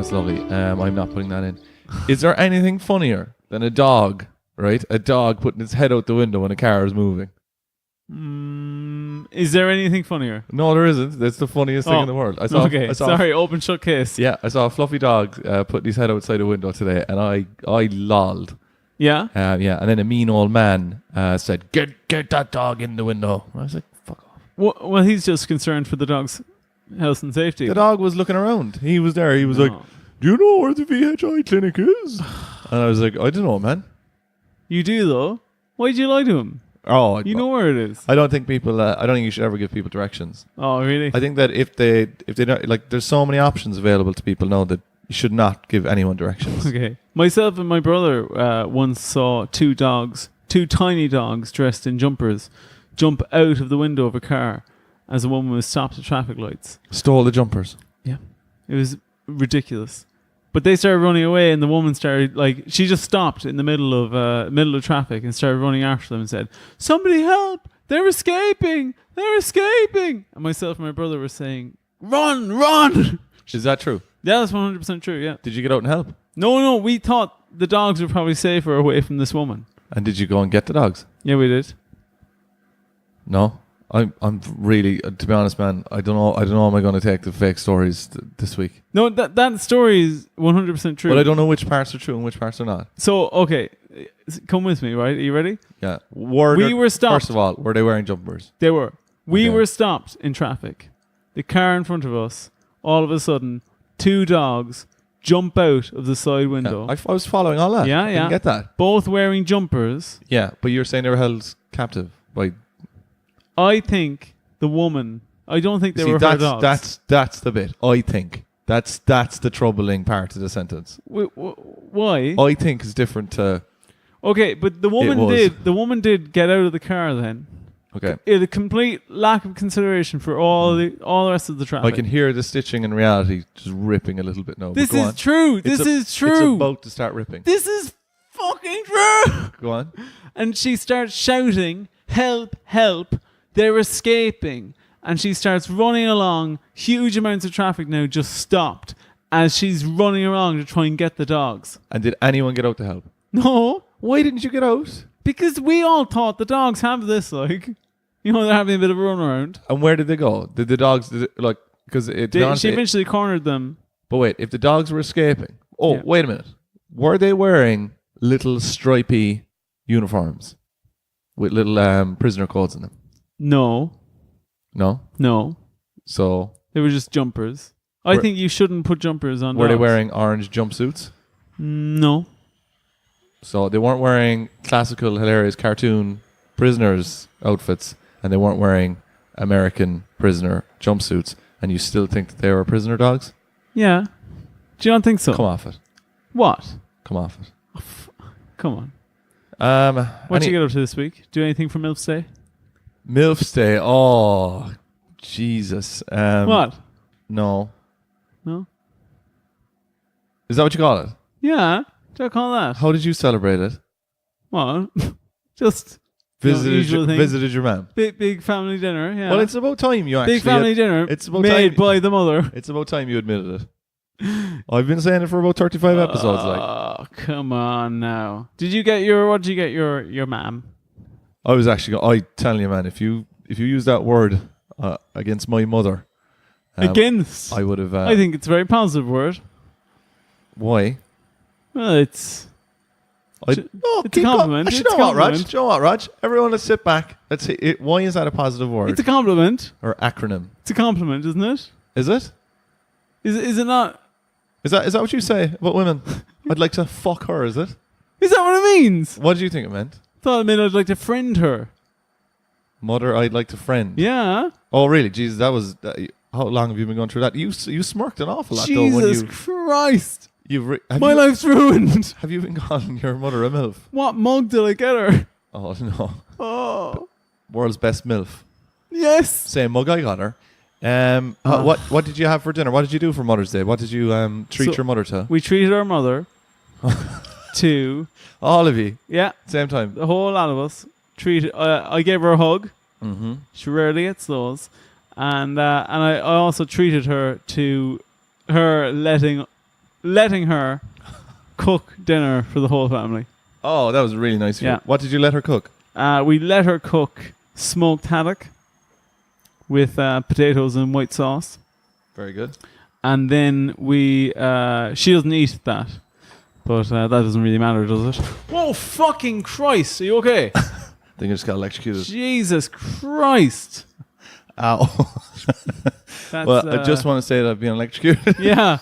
That's lovely. I'm not putting that in. Is there anything funnier than a dog, right? A dog putting its head out the window when a car is moving. Is there anything funnier? No, there isn't. That's the funniest thing in the world. I saw Open shut case. Yeah, I saw a fluffy dog putting his head outside a window today, and I lolled. Yeah? Yeah, and then a mean old man said, get that dog in the window. And I was like, fuck off. Well, he's just concerned for the dog's health and safety. The dog was looking around. He was there. He was like, do you know where the VHI clinic is? And I was like, I don't know, man. You do, though? Why'd you lie to him? Oh, you know where it is. I don't think people. I don't think you should ever give people directions. Oh, really? I think that if they don't, like, there's so many options available to people now that you should not give anyone directions. Okay. Myself and my brother once saw two tiny dogs dressed in jumpers, jump out of the window of a car as a woman was stopped at traffic lights. Stole the jumpers. Yeah, it was ridiculous. But they started running away, and the woman started, she just stopped in the middle of traffic and started running after them and said, "Somebody help! They're escaping! They're escaping!" And myself and my brother were saying, "Run, run!" Is that true? Yeah, that's 100% true, yeah. Did you get out and help? No, we thought the dogs were probably safer away from this woman. And did you go and get the dogs? Yeah, we did. No? I'm really, to be honest, man, I don't know am I going to take the fake stories this week. No, that story is 100% true. But I don't know which parts are true and which parts are not. So, okay, come with me, right? Are you ready? Yeah. We were stopped. First of all, were they wearing jumpers? They were. We were stopped in traffic. The car in front of us, all of a sudden, two dogs jump out of the side window. Yeah, I was following all that. Yeah, I didn't get that. Both wearing jumpers. Yeah, but you're saying they were held captive by... I think the woman... I don't think they were her dogs. That's the bit. I think. That's the troubling part of the sentence. Why? I think is different to... Okay, but the woman did get out of the car then. Okay. It a complete lack of consideration for all the rest of the traffic. I can hear the stitching in reality just ripping a little bit now. This is true. This is true. It's about to start ripping. This is fucking true. Go on. And she starts shouting, "Help, help. They're escaping." And she starts running along. Huge amounts of traffic now just stopped as she's running along to try and get the dogs. And did anyone get out to help? No. Why didn't you get out? Because we all thought the dogs have this, they're having a bit of a run around. And where did they go? Did the dogs, because she eventually cornered them. But wait, if the dogs were escaping, wait a minute. Were they wearing little stripy uniforms with little prisoner codes in them? No. So they were just jumpers. I think you shouldn't put jumpers on. Were dogs. they wearing orange jumpsuits? No. So they weren't wearing classical, hilarious cartoon prisoners outfits, and they weren't wearing American prisoner jumpsuits, and you still think that they were prisoner dogs? Yeah. Do you not think so? Come off it. What? Come off it. Come on. What did you get up to this week? Do anything for MILF's Day? MILF's Day? Oh, Jesus. What? No. No? Is that what you call it? Yeah. Do I call that? How did you celebrate it? What? Just... Visited your mum. Big family dinner, yeah. Well, it's about time you actually... Big family dinner it's about made by the mother. It's about time you admitted it. I've been saying it for about 35 episodes. Oh, come on now. What did you get your mum? I was actually... I tell you, man, if you use that word against my mother... against? I would have... I think it's a very positive word. Why? Well, it's... It's a compliment. Do you know what, Raj? Everyone, let's sit back. Let's see it. Why is that a positive word? It's a compliment. Or acronym. It's a compliment, isn't it? Is it? Is it not? Is that what you say about women? I'd like to fuck her, is it? Is that what it means? What did you think it meant? I thought it meant I'd like to friend her. Mother, I'd like to friend. Yeah. Oh, really? Jesus, that was... how long have you been going through that? You smirked an awful lot, Jesus though. Jesus Christ. My life's ruined. Have you been calling your mother a MILF? What mug did I get her? Oh, no. Oh. World's best MILF. Yes. Same mug I got her. What did you have for dinner? What did you do for Mother's Day? What did you treat your mother to? We treated our mother to... All of you? Yeah. Same time? The whole lot of us. I gave her a hug. Mm-hmm. She rarely gets those. And I also treated her to her letting letting her cook dinner for the whole family. Oh, that was really nice of you. Yeah. What did you let her cook? We let her cook smoked haddock with potatoes and white sauce. Very good. And then she doesn't eat that. But that doesn't really matter, does it? Whoa, fucking Christ. Are you okay? I think I just got electrocuted. Jesus Christ. Ow. That's, well, I just want to say that I've been electrocuted. Yeah.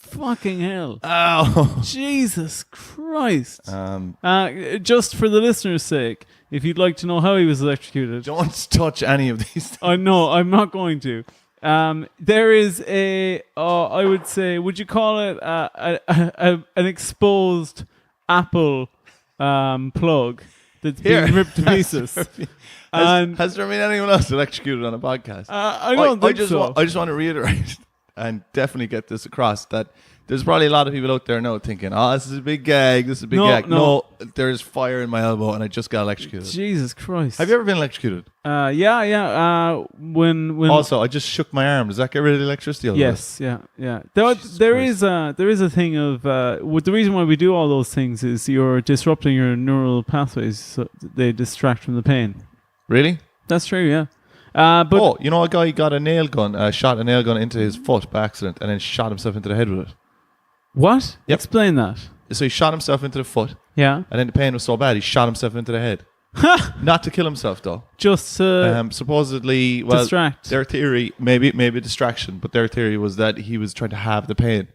Fucking hell. Ow. Jesus Christ. Just for the listener's sake, if you'd like to know how he was electrocuted. Don't touch any of these things. I know, I'm not going to. There is I would say, would you call it an exposed Apple plug that's being ripped to pieces? Has there been anyone else electrocuted on a podcast? I don't think so. I just want to reiterate and definitely get this across that there's probably a lot of people out there now thinking, oh, this is a big gag, this is a big gag. No, there's fire in my elbow and I just got electrocuted. Jesus Christ. Have you ever been electrocuted? Yeah. When Also, I just shook my arm. Does that get rid of the electricity? Yes, yeah. There is a thing of the reason why we do all those things is you're disrupting your neural pathways so they distract from the pain. Really? That's true, yeah. But you know, a guy got shot a nail gun into his foot by accident and then shot himself into the head with it. What? Yep. Explain that. So he shot himself into the foot. Yeah. And then the pain was so bad he shot himself into the head. Not to kill himself though. Just supposedly, distract. Their theory, maybe distraction, but their theory was that he was trying to have the pain.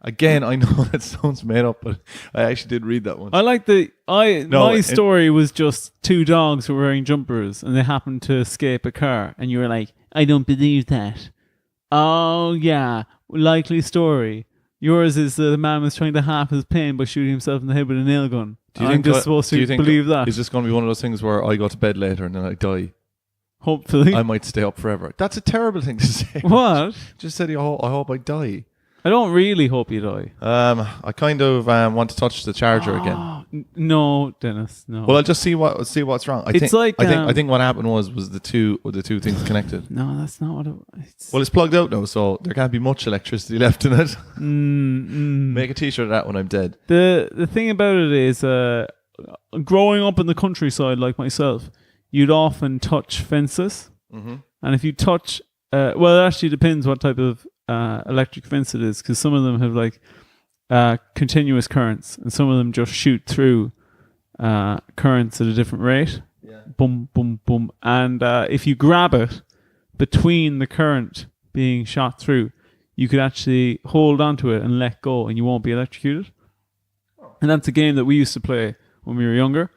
Again, I know that sounds made up, but I actually did read that one. I like my story was just two dogs were wearing jumpers and they happened to escape a car, and you were like, I don't believe that. Oh yeah, likely story. Yours is the man was trying to halve his pain by shooting himself in the head with a nail gun. I'm just supposed to believe that. Is this going to be one of those things where I go to bed later and then I die? Hopefully. I might stay up forever. That's a terrible thing to say. What? Just said I hope I die. I don't really hope you die. I kind of want to touch the charger again. No, Dennis, no. Well, I'll just see what's wrong. I think what happened was the two things connected. No, that's not what it was. Well, it's plugged out now, so there can't be much electricity left in it. Make a t-shirt of that when I'm dead. The thing about it is, growing up in the countryside like myself, you'd often touch fences, and if you touch, well, it actually depends what type of electric fence it is, because some of them have like continuous currents and some of them just shoot through currents at a different rate. Boom, boom, boom. And if you grab it between the current being shot through, you could actually hold onto it and let go and you won't be electrocuted. And that's a game that we used to play when we were younger.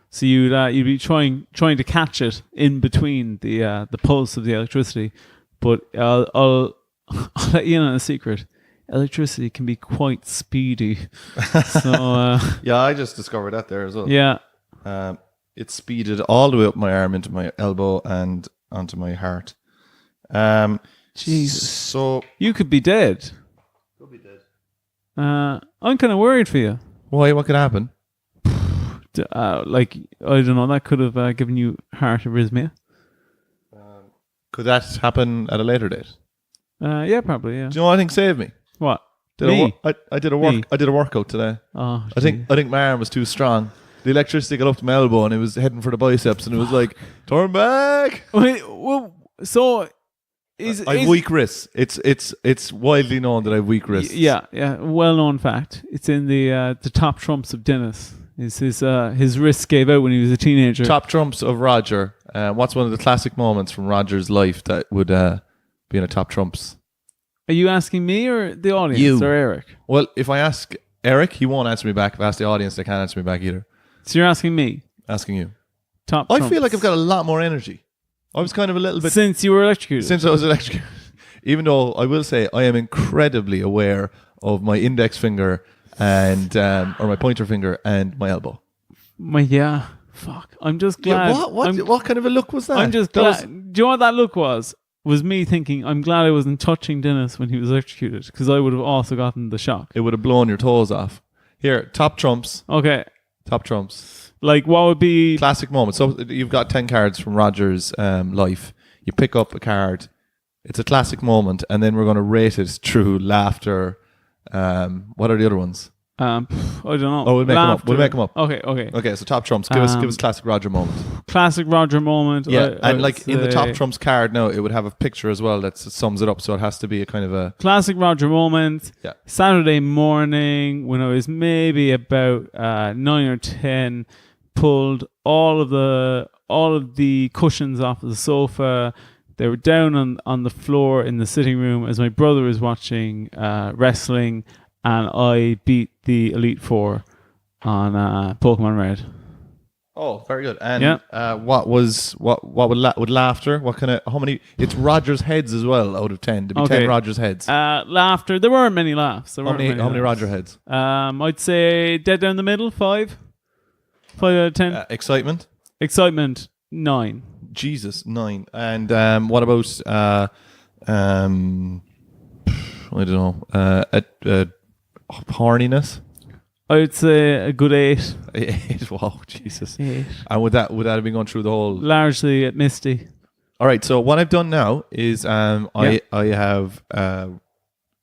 So you'd be trying to catch it in between the pulse of the electricity. But I'll let you in on a secret. Electricity can be quite speedy. So yeah, I just discovered that there as well. Yeah. It speeded all the way up my arm into my elbow and onto my heart. Jesus. So you could be dead. Could be dead. I'm kind of worried for you. Why? What could happen? Like, I don't know. That could have given you heart arrhythmia. Could that happen at a later date? Yeah, probably. Yeah. Do you know what I think saved me? What? I did a workout today. Oh, I think my arm was too strong. The electricity got up to my elbow and it was heading for the biceps and it was like, turn back. Wait, well, so I have weak wrists. It's widely known that I have weak wrists. Yeah, well known fact. It's in the top trumps of Denis. His wrists gave out when he was a teenager. Top trumps of Roger. What's one of the classic moments from Roger's life that would be in a top trumps? Are you asking me or the audience or Eric? Well, if I ask Eric, he won't answer me back. If I ask the audience, they can't answer me back either. So you're asking me? Asking you. Top I trumps. feel like I've got a lot more energy. I was kind of a little bit... Since you were electrocuted? Since I was electrocuted. Even though I will say I am incredibly aware of my index finger and or my pointer finger and my elbow. Fuck. I'm just glad. Yeah, what kind of a look was that? I'm just glad. Do you know what that look was? Was me thinking, I'm glad I wasn't touching Denis when he was electrocuted, because I would have also gotten the shock. It would have blown your toes off. Here, top trumps. Okay. Top trumps. Like, what would be... Classic moment. So you've got 10 cards from Roger's life. You pick up a card. It's a classic moment, and then we're going to rate it through laughter, What are the other ones? I don't know. Oh, we'll make them up. We'll make them up. Okay. Okay, so top trumps. Give us classic Roger moment. Classic Roger moment. Yeah, I and would like in the top say trumps card now, it would have a picture as well that sums it up. So it has to be a kind of a classic Roger moment. Yeah. Saturday morning when I was maybe about 9 or 10, pulled all of the cushions off of the sofa. They were down on the floor in the sitting room as my brother was watching wrestling, and I beat the Elite Four on Pokemon Red. Oh, very good. And what would laughter? What kind of how many? It's Rogers heads as well out of 10. To be 10 Rogers heads. Laughter. There weren't many laughs. How many Roger heads? I'd say dead down the middle. 5. 5 out of 10. Excitement. Excitement. 9. Jesus, 9. And what about I don't know. Horniness. I would say a good 8. 8. Wow, Jesus. 8. And would that have been going through the whole? Largely at Misty. All right. So what I've done now is I have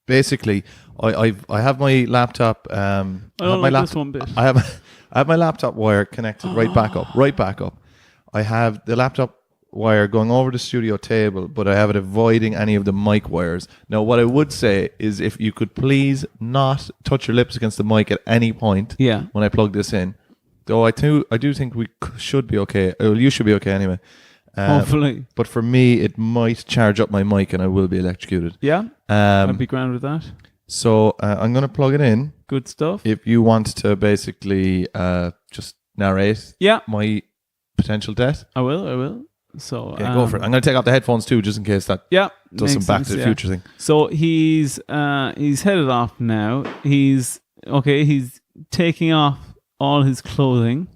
basically I have my laptop. I don't like this one bit. I have my laptop wire connected right back up. I have the laptop wire going over the studio table, but I have it avoiding any of the mic wires. Now, what I would say is if you could please not touch your lips against the mic at any point when I plug this in. Though I do think we should be okay. Well, you should be okay anyway. Hopefully. But for me, it might charge up my mic and I will be electrocuted. Yeah, I'd be grand with that. So I'm going to plug it in. Good stuff. If you want to basically just narrate my potential death. I will. So go for it. I'm going to take off the headphones too, just in case that does some Back to the Future thing. So he's headed off now. He's taking off all his clothing,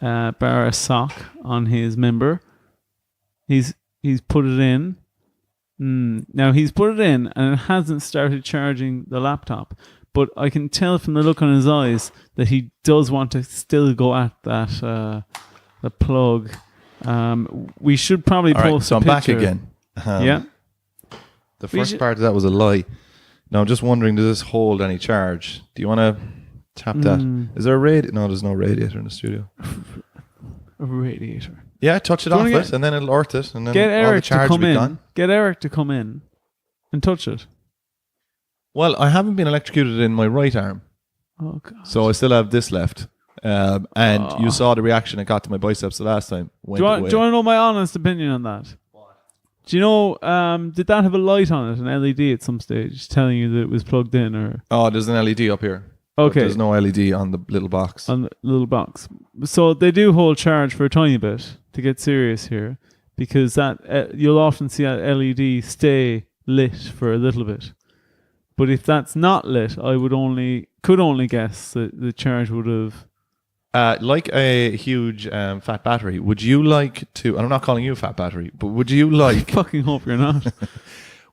bar a sock on his member. He's put it in. Now he's put it in, and it hasn't started charging the laptop. But I can tell from the look on his eyes that he does want to still go at that the plug. We should probably post so a I'm back picture. again. The first part of that was a lie. Now I'm just wondering, does this hold any charge? Do you want to tap that? Is there a radiator? No, there's no radiator in the studio. A radiator. Yeah, touch it off it, and then it'll earth it, and then all the charge will be gone. Get Eric to come in and touch it. Well, I haven't been electrocuted in my right arm. Oh, God. So I still have this left. And you saw the reaction it got to my biceps the last time. Do you want to know my honest opinion on that? What? Do you know, did that have a light on it, an LED at some stage, telling you that it was plugged in? Or there's an LED up here. Okay. There's no LED on the little box. On the little box. So they do hold charge for a tiny bit, to get serious here, because that you'll often see that LED stay lit for a little bit. But if that's not lit, I could only guess that the charge would have... like a huge fat battery, would you like to, and I'm not calling you a fat battery, but would you like... I fucking hope you're not.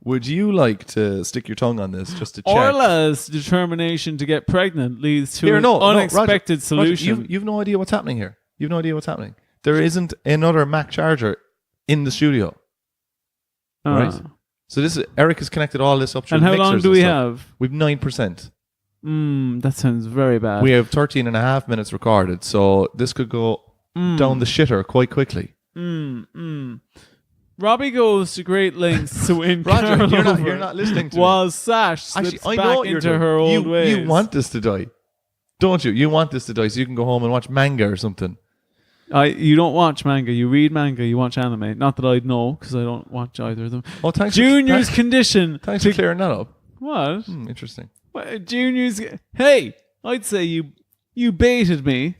Would you like to stick your tongue on this just to check? Orla's determination to get pregnant leads to an unexpected solution. Roger, you've no idea what's happening here. You've no idea what's happening. There isn't another Mac charger in the studio. Right? So Eric has connected all this up through and how mixers long do we have? We've 9%. That sounds very bad. We have 13 and a half minutes recorded, so this could go down the shitter quite quickly. Robbie goes to great lengths to win. Roger, you're not listening to me. While Sash slips back into her old ways. You want this to die, don't you? You want this to die so you can go home and watch manga or something. You don't watch manga. You read manga. You watch anime. Not that I'd know, because I don't watch either of them. Oh, thanks. Junior's condition. Thanks for clearing that up. What? Interesting. Junior's... Hey, I'd say you baited me.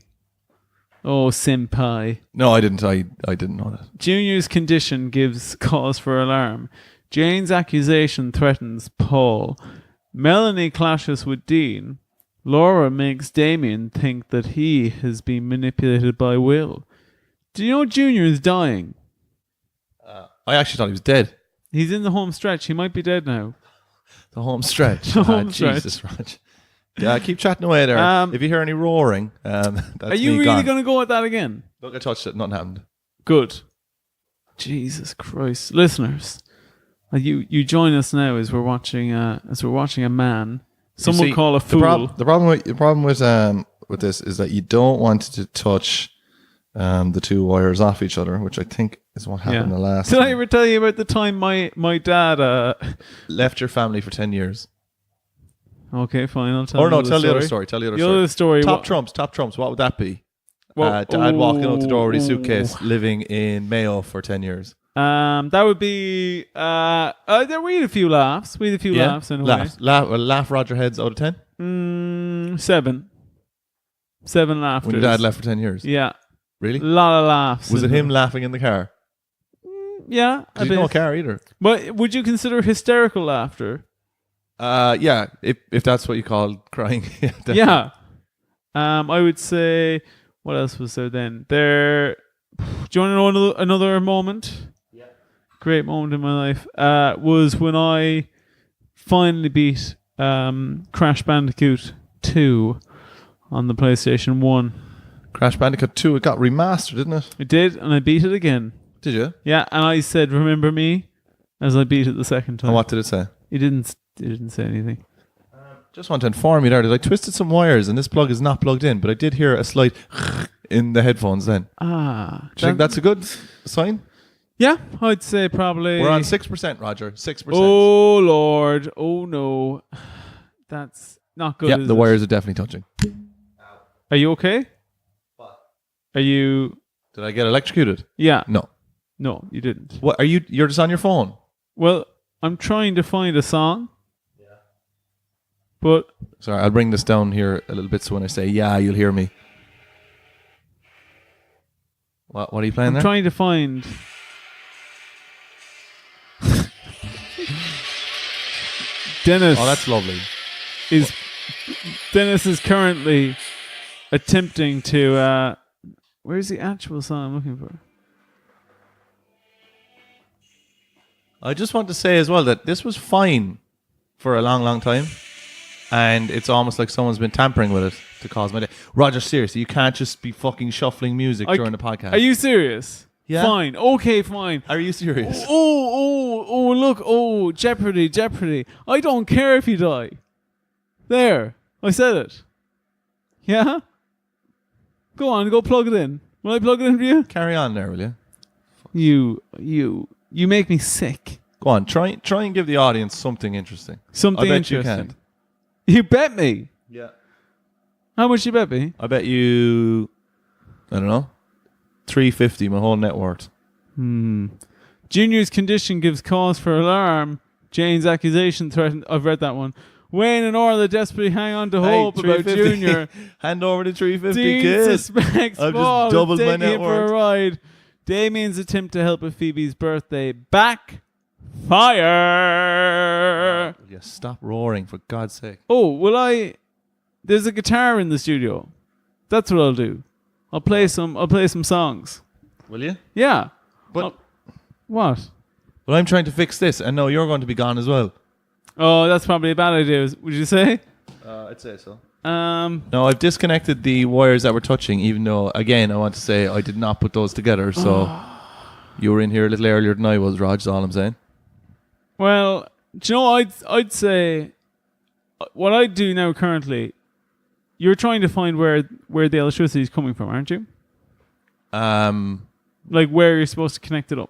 Oh, senpai. No, I didn't. I didn't know that. Junior's condition gives cause for alarm. Jane's accusation threatens Paul. Melanie clashes with Dean. Laura makes Damien think that he has been manipulated by Will. Do you know Junior is dying? I actually thought he was dead. He's in the home stretch. He might be dead now. The home stretch. The home stretch. Jesus, Raj. Yeah, keep chatting away there. If you hear any roaring, that's are you really going to go at that again? Look, I touched it. Nothing happened. Good. Jesus Christ, listeners, you join us now as we're watching a man Some You would see, call a fool. The problem with this is that you don't want to touch the two wires off each other, which I think is what happened the last Did time. I ever tell you about the time my dad Left your family for 10 years. Okay, fine, I'll tell Or you no, the tell the story. other story. Tell the other The story. other story. Top trumps. What would that be? Well, Dad walking out the door with his suitcase, living in Mayo for 10 years. That would be there we had a few laughs. We had a few laughs in a way. Laugh Roger heads out of 10? 7 laughs. When your dad left for 10 years? Yeah. Really? A lot of laughs. Was it him laughing in the car? Yeah. Because he's no car either. But would you consider hysterical laughter? Yeah, if that's what you call crying. Yeah. I would say, what else was there then? Do you want to know another moment? Yeah. Great moment in my life. Was when I finally beat Crash Bandicoot 2 on the PlayStation 1. Crash Bandicoot 2, it got remastered, didn't it? It did, and I beat it again. Did you? Yeah, and I said, "Remember me?" as I beat it the second time. And what did it say? It didn't say anything. Just want to inform you there that I twisted some wires and this plug is not plugged in, but I did hear a slight in the headphones then. Do you think that's a good sign? Yeah, I'd say probably. We're on 6%, Roger. 6%. Oh, Lord. Oh, no. That's not good. Yeah, is the it? wires are definitely touching. Are you okay? What? Are you. Did I get electrocuted? Yeah. No. No, you didn't. What are you? You're just on your phone? Well, I'm trying to find a song. Yeah. But. Sorry, I'll bring this down here a little bit so when I say yeah, you'll hear me. What are you playing there? I'm trying to find. Denis. Oh, that's lovely. Denis is currently attempting to. Where's the actual song I'm looking for? I just want to say as well that this was fine for a long, long time. And it's almost like someone's been tampering with it to cause my day. Roger, seriously, you can't just be fucking shuffling music during the podcast. Are you serious? Yeah. Fine. Okay, fine. Are you serious? Oh, look. Oh, Jeopardy. I don't care if you die. There. I said it. Yeah? Go on, go plug it in. Will I plug it in for you? Carry on there, will you? You make me sick. Go on, try and give the audience something interesting. Something I bet interesting. you can't. You bet me. Yeah. How much you bet me? I bet you, I don't know, $350, my whole net worth. Junior's condition gives cause for alarm. Jane's accusation threatened. I've read that one. Wayne and Orla desperately hang on to hope about Junior. Hand over the $350, Dean kid. suspects I've Paul just doubled is my taking net him for a worth. ride. Damien's attempt to help with Phoebe's birthday backfire. Yeah, stop roaring, for God's sake. Oh, there's a guitar in the studio. That's what I'll do. I'll play some songs. Will you? Yeah. But What? Well, I'm trying to fix this, and no, you're going to be gone as well. Oh, that's probably a bad idea. Would you say? I'd say so. No, I've disconnected the wires that were touching, even though, again, I want to say I did not put those together, so you were in here a little earlier than I was, Raj, that's all I'm saying. Well, do you know, I'd say what I do now currently, you're trying to find where the electricity is coming from, aren't you? Like where you're supposed to connect it up.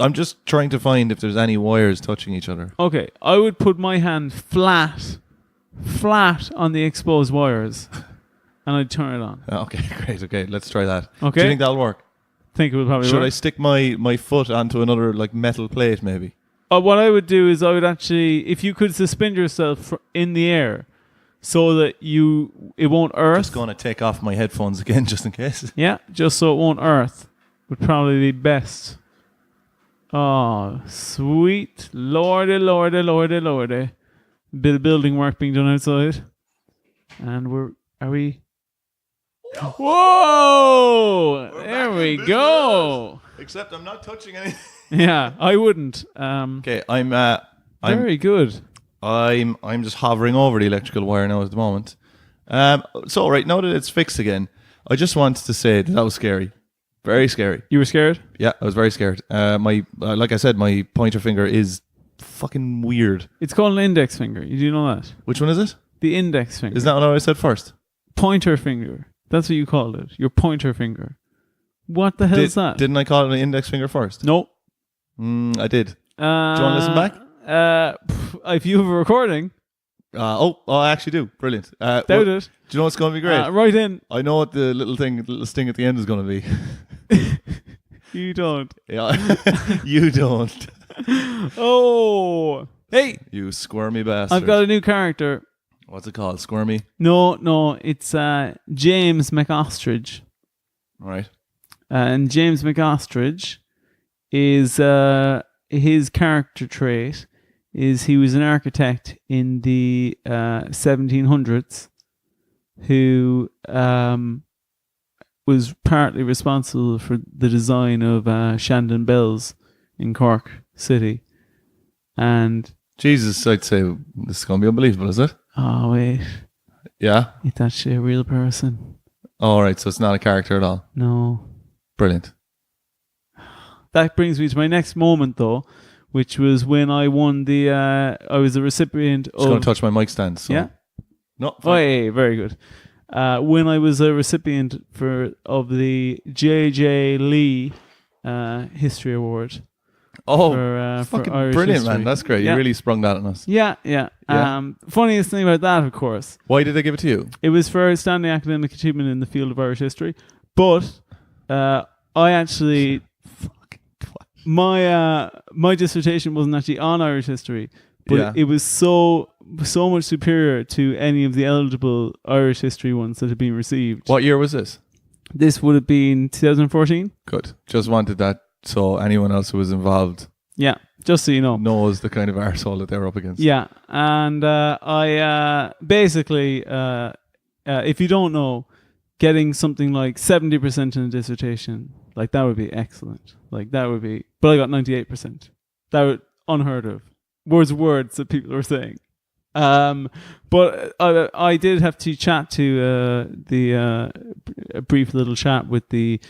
I'm just trying to find if there's any wires touching each other. Okay, I would put my hand flat on the exposed wires, and I'd turn it on. Okay, great. Okay, let's try that. Okay. Do you think that'll work? Think it would probably Should work. I stick my foot onto another like metal plate, maybe? What I would do is I would actually, if you could suspend yourself in the air, so that it won't earth. Just going to take off my headphones again, just in case. Yeah, just so it won't earth would probably be best. Oh, sweet lordy. Bit of building work being done outside. And are we? Whoa! There we go. Except I'm not touching anything. Yeah, I wouldn't. Okay, Very good. I'm just hovering over the electrical wire now at the moment. So right now that it's fixed again, I just wanted to say that was scary. Very scary. You were scared? Yeah, I was very scared. Like I said, my pointer finger is fucking weird. It's called an index finger. You do know that? Which one is it? The index finger. Is that what I said first? Pointer finger. That's what you called it. Your pointer finger. What the hell is that? Didn't I call it an index finger first? No. I did. Do you want to listen back? If you have a recording. I actually do. Brilliant. Doubt it. Do you know what's going to be great? Right in. I know what the little sting at the end is going to be. You don't. Yeah, you don't. Oh. Hey. You squirmy bastard. I've got a new character. What's it called? Squirmy? No. It's James McOstridge. All right. And James McOstridge is his character trait is he was an architect in the 1700s who was partly responsible for the design of Shandon Bells in Cork City. And Jesus, I'd say this is going to be unbelievable, is it? oh wait, Yeah. is that shit a real person? All right, so it's not a character at all. No. Brilliant. That brings me to my next moment, though, which was when I won the. I was a recipient Just going to touch my mic stand. So. Yeah. No. Oh, yeah, very good. When I was a recipient of the J.J. Lee History Award. Oh, for fucking Irish brilliant, history. man! That's great. Yeah. You really sprung that on us. Yeah. Yeah. Funniest thing about that, of course, Why did they give it to you? it was for outstanding academic achievement in the field of Irish history. But I actually. My dissertation wasn't actually on Irish history, but it was so much superior to any of the eligible Irish history ones that had been received. What year was this? This would have been 2014. Good. Just wanted that so anyone else who was involved Yeah, just so you know. knows the kind of arsehole that they're up against. Yeah, and I basically, if you don't know, getting something like 70% in a dissertation, like that would be excellent. Like that would be, but I got 98%. That would unheard of. Words that people were saying. But I did have to chat to a brief little chat with the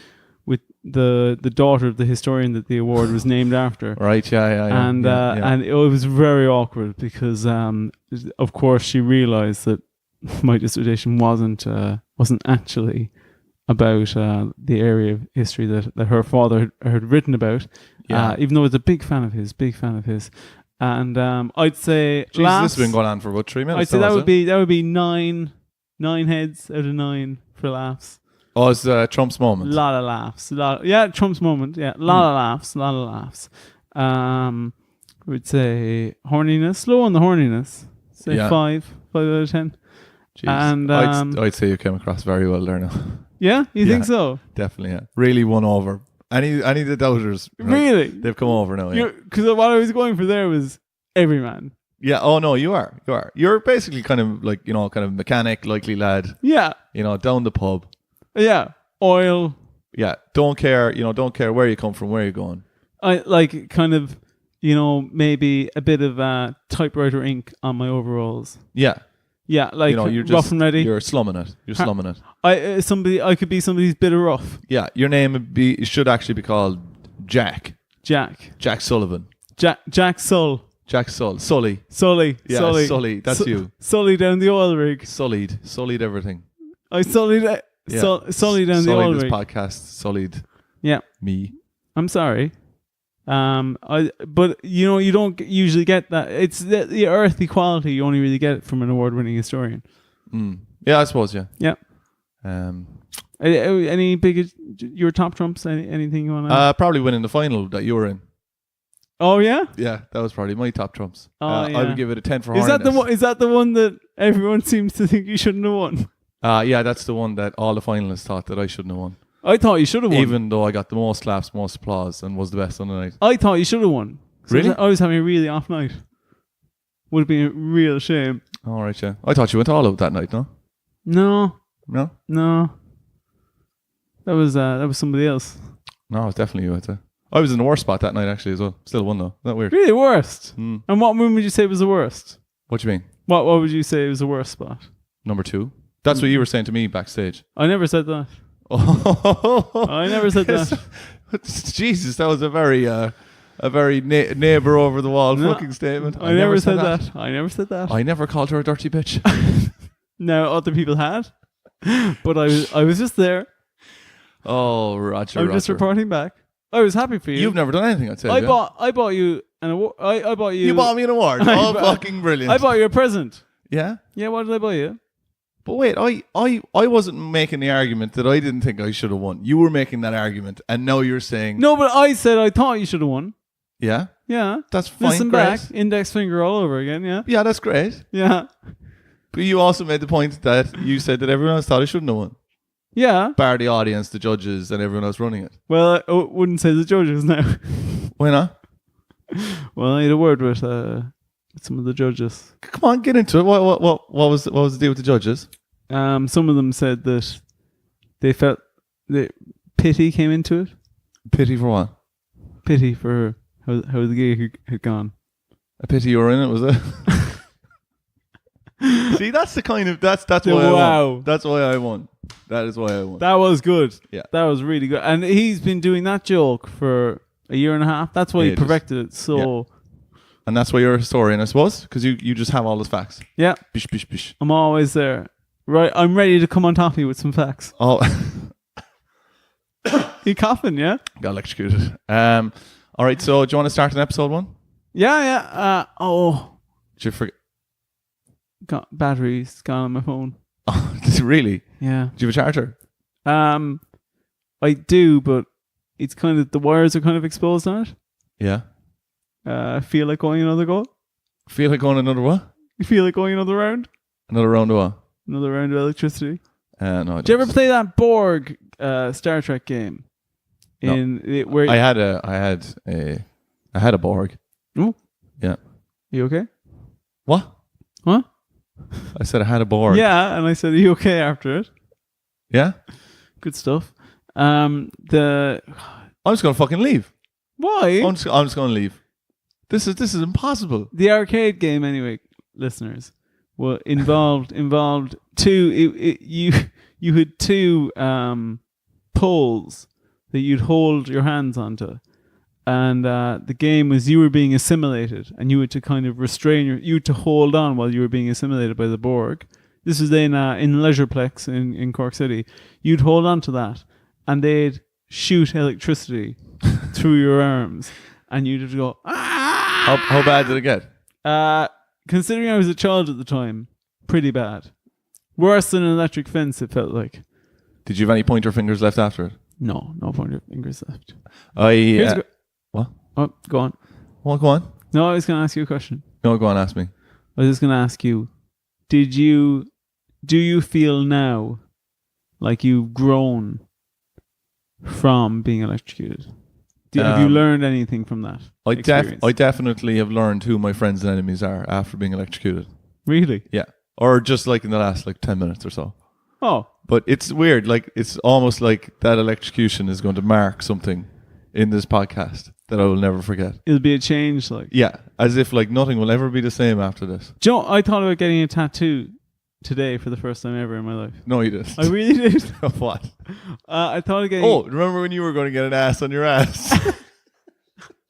daughter of the historian that the award was named after. Right, yeah. And and it was very awkward because of course she realized that my dissertation wasn't actually about the area of history that her father had written about. Even though I was a big fan of his. And I'd say Jesus, this has been going on for about 3 minutes. I'd say that would be nine heads out of 9 for laughs. Oh, it's Trump's moment. Lot of laughs. Trump's moment. Yeah, lot of laughs. We'd say horniness. Low on the horniness. Say 5 out of 10. Jeez. And I'd say you came across very well there now. Yeah, you think so? Definitely, yeah. Really won over. Any of the doubters. Right, really? They've come over now, yeah. Because what I was going for there was everyman. Yeah, oh no, you are. You're basically kind of like, kind of mechanic, likely lad. Yeah. Down the pub. Yeah. Oil. Yeah, don't care where you come from, where you're going. I like kind of, maybe a bit of typewriter ink on my overalls. Yeah. Yeah, like you're rough and ready. You're slumming it. I could be somebody's bit of rough. Yeah, your name should actually be called Jack. Jack Sullivan. Jack Sull. Jack Sully. Yeah, Sully. That's you. Sully down the oil rig. Sullied everything. I sullied it. Sully down the oil this rig. podcast. Sullied. Yeah. Me. I'm sorry. But you don't usually get that. It's the earthy quality. You only really get it from an award-winning historian. Yeah, I suppose. Yeah. Yeah. Any big your top trumps? Anything you want to? Probably winning the final that you were in. Oh yeah. Yeah, that was probably my top trumps. Oh, yeah. I would give it a 10 for. Is that the one that everyone seems to think you shouldn't have won? Yeah, that's the one that all the finalists thought that I shouldn't have won. I thought you should have won. Even though I got the most claps, most applause, and was the best on the night. I thought you should have won. Really? I was having a really off night. Would have been a real shame. All right, yeah. I thought you went all out that night, no? No. No? That was somebody else. No, it was definitely you, I'd say. I was in the worst spot that night, actually, as well. Still won, though. Isn't that weird? Really worst? Mm. And what room would you say was the worst? What do you mean? What would you say was the worst spot? Number 2. That's what you were saying to me backstage. I never said that. I never said that. Jesus, that was a very a very neighbour over the wall No, fucking statement. I never said that. I never said that. I never called her a dirty bitch. No, other people had, but I was just there. Oh, Roger. I'm just reporting back. I was happy for you. You've never done anything, I'd say. I bought you an award. I bought you. You bought me an award. Oh, fucking brilliant. I bought you a present. Yeah? Yeah, what did I buy you? But wait, I wasn't making the argument that I didn't think I should have won. You were making that argument, and now you're saying... No, but I said I thought you should have won. Yeah? Yeah. That's fine. Listen great. back. Index finger all over again, yeah? Yeah, that's great. Yeah. But you also made the point that you said that everyone else thought I shouldn't have won. Yeah. Bar the audience, the judges, and everyone else running it. Well, I wouldn't say the judges now. Why not? Well, I had a word with some of the judges. Come on, get into it. What was the deal with the judges? Some of them said that they felt that pity came into it. Pity for what? Pity for how the gig had gone. A pity you were in it, was it? See, that's the kind of that's why I won. That's why I won. That is why I won. That was good. Yeah, that was really good. And he's been doing that joke for a year and a half. That's why he perfected it. So, yeah. And that's why you're a historian, I suppose, because you just have all those facts. Yeah, bish bish bish. I'm always there. Right, I'm ready to come on top of you with some facts. Oh, you coughing? Yeah, got electrocuted. All right. So, do you want to start an episode one? Yeah. Did you forget? Got batteries gone on my phone. Oh, really? Yeah. Do you have a charger? I do, but it's kind of the wires are kind of exposed on it. Yeah. I feel like going another go. Feel like going another what? You feel like going another round? Another round of what? Another round of electricity. No. Did you ever play that Borg Star Trek game? Where I had a Borg. Oh. Yeah. You okay? What? What? I said I had a Borg. Yeah, and I said, are you okay after it? Yeah. Good stuff. I'm just gonna fucking leave. Why? I'm just gonna leave. This is impossible. The arcade game, anyway, listeners, involved two. You had two poles that you'd hold your hands onto, and the game was you were being assimilated, and you had to kind of you had to hold on while you were being assimilated by the Borg. This was in Leisureplex in Cork City. You'd hold on to that, and they'd shoot electricity through your arms, and you'd have to go. Ah! How bad did it get? Considering I was a child at the time, pretty bad. Worse than an electric fence, it felt like. Did you have any pointer fingers left after it? No pointer fingers left. What? Oh, go on. Well, go on. No, I was going to ask you a question. No, go on, ask me. I was just going to ask you, do you feel now like you've grown from being electrocuted? Have you learned anything from that experience? I definitely have learned who my friends and enemies are after being electrocuted. Really? Yeah. Or just like in the last 10 minutes or so. Oh. But it's weird. It's almost like that electrocution is going to mark something in this podcast that I will never forget. It'll be a change, Yeah. As if nothing will ever be the same after this. Do you know, I thought about getting a tattoo today for the first time ever in my life. No, you didn't. I really did. Of what? I thought of getting... Oh, remember when you were going to get an ass on your ass?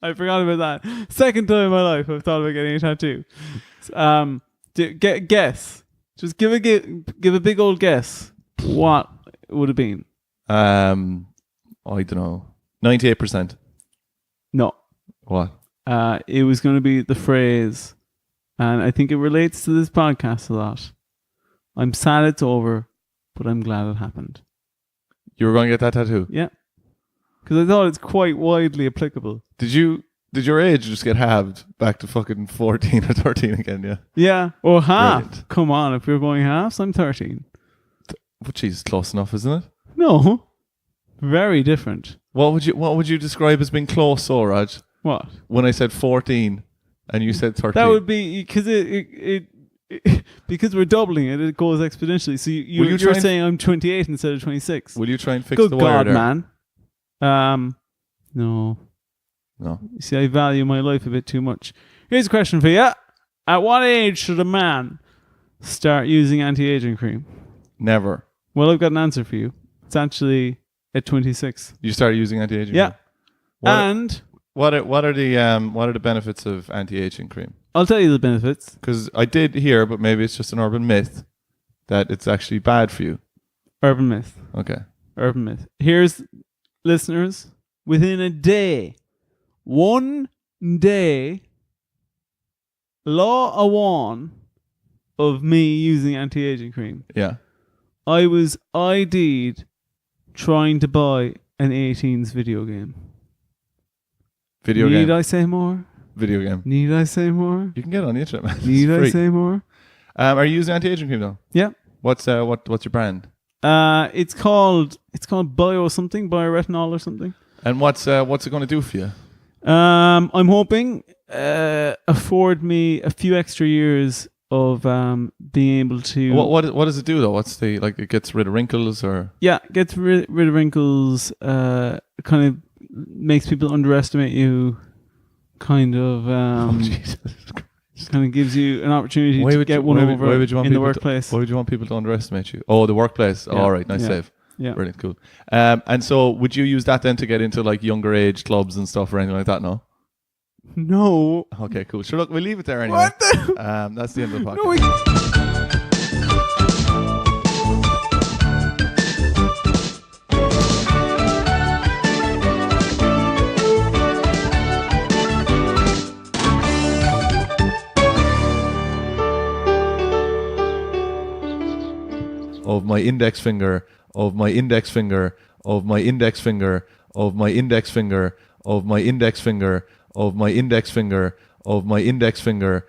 I forgot about that. Second time in my life I've thought about getting a tattoo. Guess. Just give a big old guess. What would it have been? I don't know. 98%. No. What? It was going to be the phrase, and I think it relates to this podcast a lot. I'm sad it's over, but I'm glad it happened. You were going to get that tattoo? Yeah. Because I thought it's quite widely applicable. Did your age just get halved back to fucking 14 or 13 again, yeah? Yeah. Or half. Brilliant. Come on, if you're going halves, I'm 13. But geez, close enough, isn't it? No. Very different. What would you describe as being close, Raj? What? When I said 14 and you said 13. That would be because because we're doubling it, it goes exponentially. So you're saying I'm 28 instead of 26. Will you try and fix Good the wire God, there? Man. No. No. You see, I value my life a bit too much. Here's a question for you. At what age should a man start using anti-aging cream? Never. Well, I've got an answer for you. It's actually at 26. You started using anti-aging Yeah. cream? And what are the benefits of anti-aging cream? I'll tell you the benefits. Because I did hear, but maybe it's just an urban myth, that it's actually bad for you. Urban myth. Okay. Urban myth. Here's, listeners, within a day, 1 day, law of one of me using anti-aging cream, Yeah. I was ID'd trying to buy an 18's video game. Video Need game. I say more? Video game. Need I say more? You can get it on the internet, man. Need It's I free. say more? Are you using anti-aging cream though? Yeah. What's your brand? It's called boyo something, bioretinol or something. And what's it going to do for you? I'm hoping afford me a few extra years of being able to. What does it do though? What's the it gets rid of wrinkles or? Yeah, gets rid of wrinkles. Kind of makes people underestimate you. Kind of. Oh, Jesus. Kind of gives you an opportunity to get one over in the workplace. Why would you want people to underestimate you? Oh, the workplace. Yeah. All right, nice Yeah. save. Yeah. Brilliant, cool. And so would you use that then to get into like younger age clubs and stuff or anything like that? No. No. Okay, cool. Sure, look, we'll leave it there anyway. What the? That's the end of the podcast. No, we- Of my index finger, of my index finger, of my index finger, of my index finger, of my index finger, of my index finger, of my index finger,